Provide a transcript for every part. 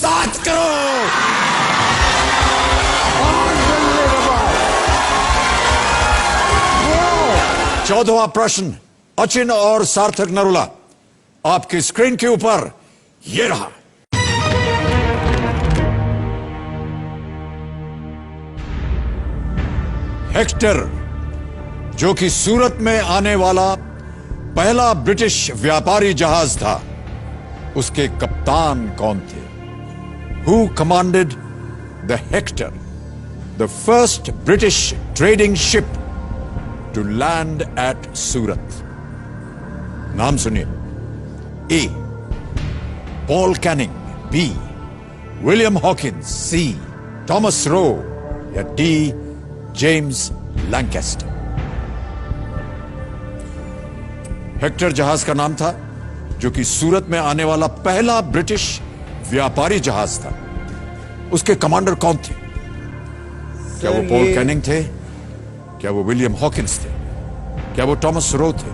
7 करोड़। 14वां प्रश्न अचिन और सार्थक नरूला आपकी स्क्रीन के ऊपर ये रहा। हेक्टर जो कि सूरत में आने वाला पहला ब्रिटिश व्यापारी जहाज था, उसके कप्तान कौन थे? Who commanded the Hector, the first British trading ship to land at Surat? नाम सुनिए। A. Paul Canning, B. William Hawkins, C. Thomas Roe या D. James Lancaster। हेक्टर जहाज का नाम था जो कि सूरत में आने वाला पहला ब्रिटिश व्यापारी जहाज था। उसके कमांडर कौन थे? क्या वो पॉल कैनिंग थे? क्या वो विलियम हॉकिंस थे? क्या वो टॉमस रो थे?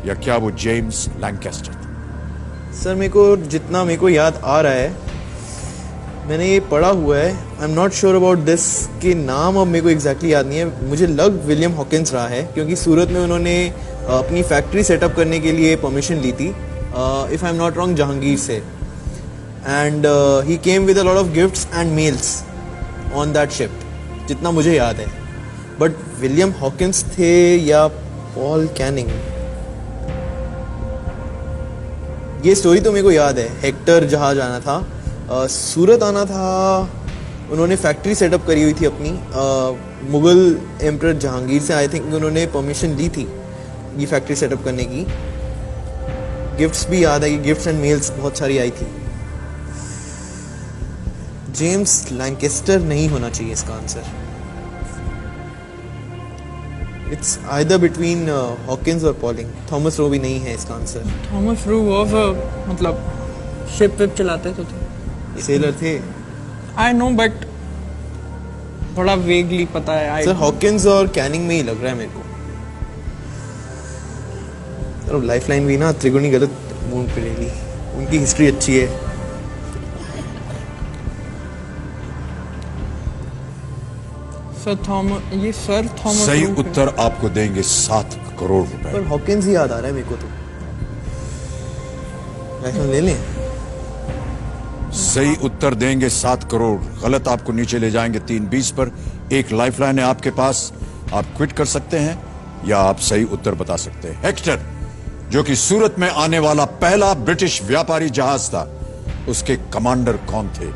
या क्या वो जेम्स लैंकेस्टर थे? सर जितना मेरे को याद आ रहा है, मैंने ये पढ़ा हुआ है। आई am not sure about this के नाम अब मेरे को एग्जैक्टली याद नहीं है। मुझे लग विलियम हॉकिंस रहा है, क्योंकि सूरत में उन्होंने अपनी फैक्ट्री सेटअप करने के लिए परमिशन ली थी, if I am not wrong, Jahangir से। And he came with a lot of gifts and mails on that ship, जितना मुझे याद है। बट विलियम हॉकिंस थे या पॉल कैनिंग, ये स्टोरी तो मेरे को याद है। हेक्टर जहाज आना था, सूरत आना था, उन्होंने फैक्ट्री सेटअप करी हुई थी अपनी, मुगल एम्परर जहांगीर से आई थिंक उन्होंने परमिशन ली थी ये फैक्ट्री सेटअप करने की। गिफ्ट्स भी याद है कि गिफ्ट्स एंड मेल्स बहुत सारी आई थी। जेम्स लैंकेस्टर नहीं होना चाहिए इसका answer. It's either between Hawkins और पॉलिंग। थॉमस रो भी नहीं है इसका आंसर। थॉमस रो मतलब शिप विप चलाते तो थे, सेलर थे। आई नो बट थोड़ा वेगली पता है। सर हॉकिंस और कैनिंग में ही लग रहा है मेरे को। लाइफलाइन भी ना त्रिगुणी गलत मूड पे ले ली, उनकी हिस्ट्री अच्छी है। सर थॉमस सही उत्तर आपको देंगे 7 करोड़ रुपए। पर हॉकिंस ही याद आ रहा है मेरे को तो। लाइफलाइन ले लें? सही उत्तर देंगे 7 करोड़, गलत आपको नीचे ले जाएंगे 320 पर। एक लाइफलाइन है आपके पास, आप क्विट कर सकते हैं या आप सही उत्तर बता सकते हैं। हेक्टर जो कि सूरत में आने वाला पहला ब्रिटिश व्यापारी जहाज था, उसके कमांडर कौन थे?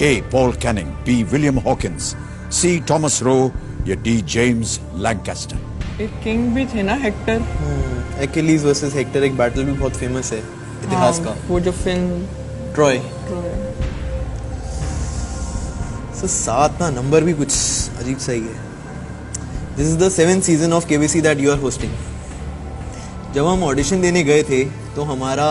A. Paul Canning, B. William Hawkins, C. Thomas Roe या डी. James Lancaster. एक किंग भी थे ना हेक्टर। एक्किलीज वर्सेस हेक्टर एक बैटल भी बहुत फेमस है इतिहास का, वो जो फिल्म ट्रॉय। सो 7 ना नंबर भी कुछ अजीब सा ही है। This is the 7th season of KBC that you are hosting. जब हम ऑडिशन देने गए थे तो हमारा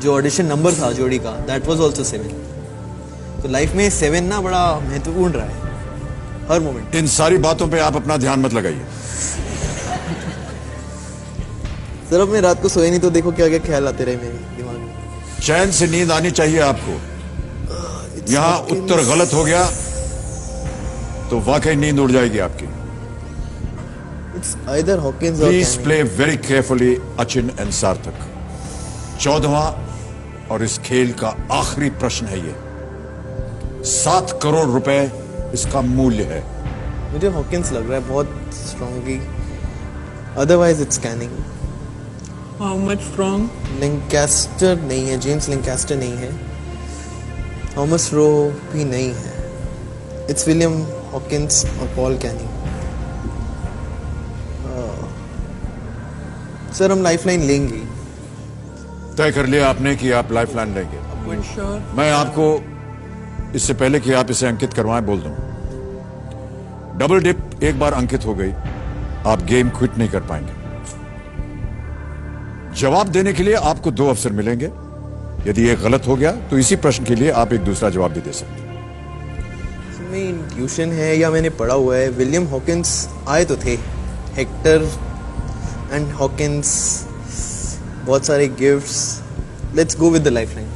जो ऑडिशन नंबर था जोड़ी का, दैट वाज आल्सो 7। तो लाइफ में 7 ना बड़ा महत्वपूर्ण रहा है हर मोमेंट। इन सारी बातों पे आप अपना ध्यान मत लगाइए। सर अब मैं रात को सोए नहीं तो देखो क्या क्या ख्याल आते रहे मेरे दिमाग में। चैन से नींद आनी चाहिए आपको। यहां उत्तर गलत हो गया तो वाकई नींद उड़ जाएगी आपकी। It's either Hawkins or Please Canning. play very carefully, Achin and सार्थक। 14वां और इस खेल का आखिरी प्रश्न है ये। 7 करोड़ रुपए इसका मूल्य है। मुझे हॉकिंस लग रहा है बहुत strongly, otherwise it's Canning. How much strong? Lancaster नहीं है, जेम्स लैंकेस्टर नहीं है, थॉमस रो भी नहीं है। इट्स विलियम हॉकिंस और पॉल कैनिंग। सर हम लाइफलाइन लेंगे। तय कर लिया आपने कि आप लाइफलाइन लेंगे। श्योर? मैं आपको इससे पहले कि आप इसे अंकित करवाएं बोल दूं, डबल डिप एक बार अंकित हो गई, आप गेम क्विट नहीं कर पाएंगे। जवाब देने के लिए आपको 2 अवसर मिलेंगे। यदि ये गलत हो गया तो इसी प्रश्न के लिए आप एक दूसरा जवाब भी दे सकते हैं। में इंट्यूशन है या मैंने पढ़ा हुआ है, विलियम हॉकिंस आए तो थे। हेक्टर एंड हॉकिंस, बहुत सारे gifts. Let's go with the lifeline.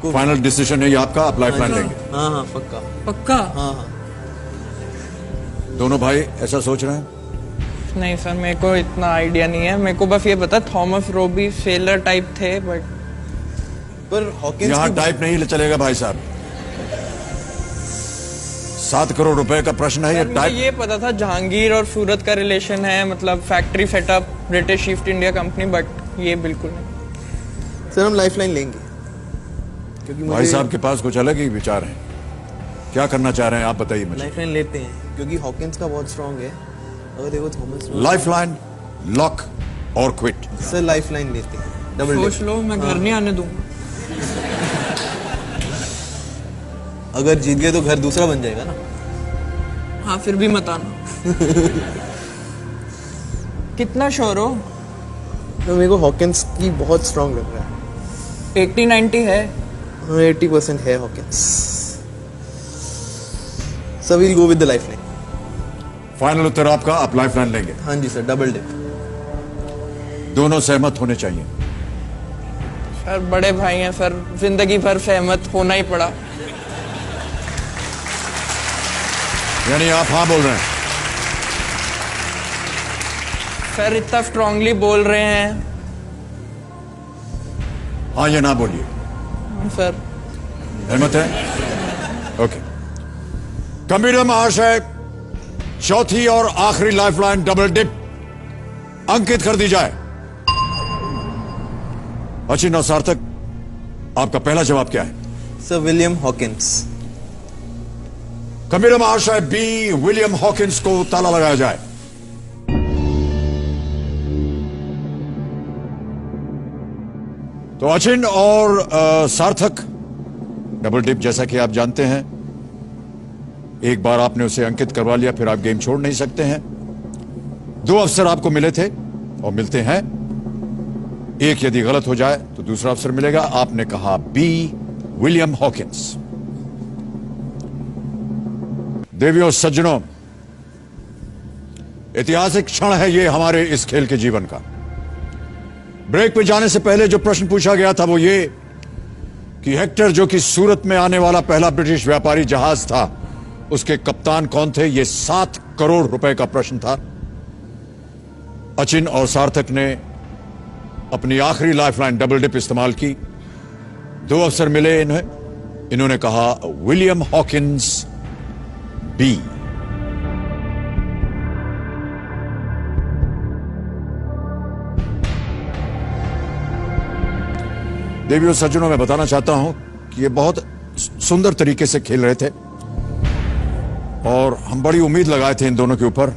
आपको फाइनल डिसीजन है ये आपका, आप लाइफ लाइन लेंगे? हाँ हाँ पक्का। पक्का? हाँ हाँ दोनों भाई ऐसा सोच रहे हैं? नहीं सर, मेरे को इतना आइडिया नहीं है। मेरे को बस ये पता थॉमस रोबी फेलर टाइप थे, बट पर हॉकिंस यहाँ की टाइप नहीं चलेगा भाई साहब। 7 करोड़ रुपए का प्रश्न है ये। मुझे टाइप ये पता था जहांगीर और सूरत का रिलेशन है, मतलब factory setup British east India company, but ये बिल्कुल नहीं। सर हम लाइफ लाइन लेंगे क्योंकि भाई मुझे साहब के पास कुछ अलग ही विचार हैं। क्या करना चाह रहे हैं आप बताइए मुझे। लाइफ लाइन लेते हैं क्योंकि हॉकिंस का बहुत स्ट्रांग है। अगर देखो थॉमस लाइफ लाइन, लॉक और क्विट। सर लाइफ लाइन लेते हैं, डबल सोच लो, मैं घर नहीं आने दूंगा। अगर जीत गए तो घर दूसरा बन जाएगा ना। हाँ फिर भी मत आना। कितना श्योर हो? तो मेरे को हॉकिंस की बहुत स्ट्रांग लग रहा है। 80-90 है। 80% है Hawkins. So we'll go with the lifeline. Final उत्तर आपका, आप लाइफ लाइन लेंगे? हाँ जी सर, डबल डिप। दोनों सहमत होने चाहिए। सर बड़े भाई हैं सर, जिंदगी भर सहमत होना ही पड़ा। यानी आप हाँ बोल रहे हैं? सर इतना स्ट्रांगली बोल रहे हैं। हाँ या ना बोलिए। सर सहमत है? ओके। कंप्यूटर महाशय, चौथी और आखिरी लाइफ लाइन डबल डिप अंकित कर दी जाए। अचिन और सार्थक, आपका पहला जवाब क्या है? Sir William Hawkins. कंप्यूटर महाशय, बी विलियम हॉकिंस को ताला लगाया जाए। तो अचिन और सार्थक, डबल डिप जैसा कि आप जानते हैं, एक बार आपने उसे अंकित करवा लिया फिर आप गेम छोड़ नहीं सकते हैं। 2 अवसर आपको मिले थे और मिलते हैं। एक यदि गलत हो जाए तो दूसरा अवसर मिलेगा। आपने कहा बी विलियम हॉकिंस। देवियों सज्जनों, ऐतिहासिक क्षण है ये हमारे इस खेल के जीवन का। ब्रेक पे जाने से पहले जो प्रश्न पूछा गया था वो ये कि हेक्टर, जो कि सूरत में आने वाला पहला ब्रिटिश व्यापारी जहाज था, उसके कप्तान कौन थे? ये 7 करोड़ रुपए का प्रश्न था। अचिन और सार्थक ने अपनी आखिरी लाइफलाइन डबल डिप इस्तेमाल की। 2 अवसर मिले इन्हें। इन्होंने कहा विलियम हॉकिंस, बी। देवियों सज्जनों, मैं बताना चाहता हूं कि ये बहुत सुंदर तरीके से खेल रहे थे और हम बड़ी उम्मीद लगाए थे इन दोनों के ऊपर।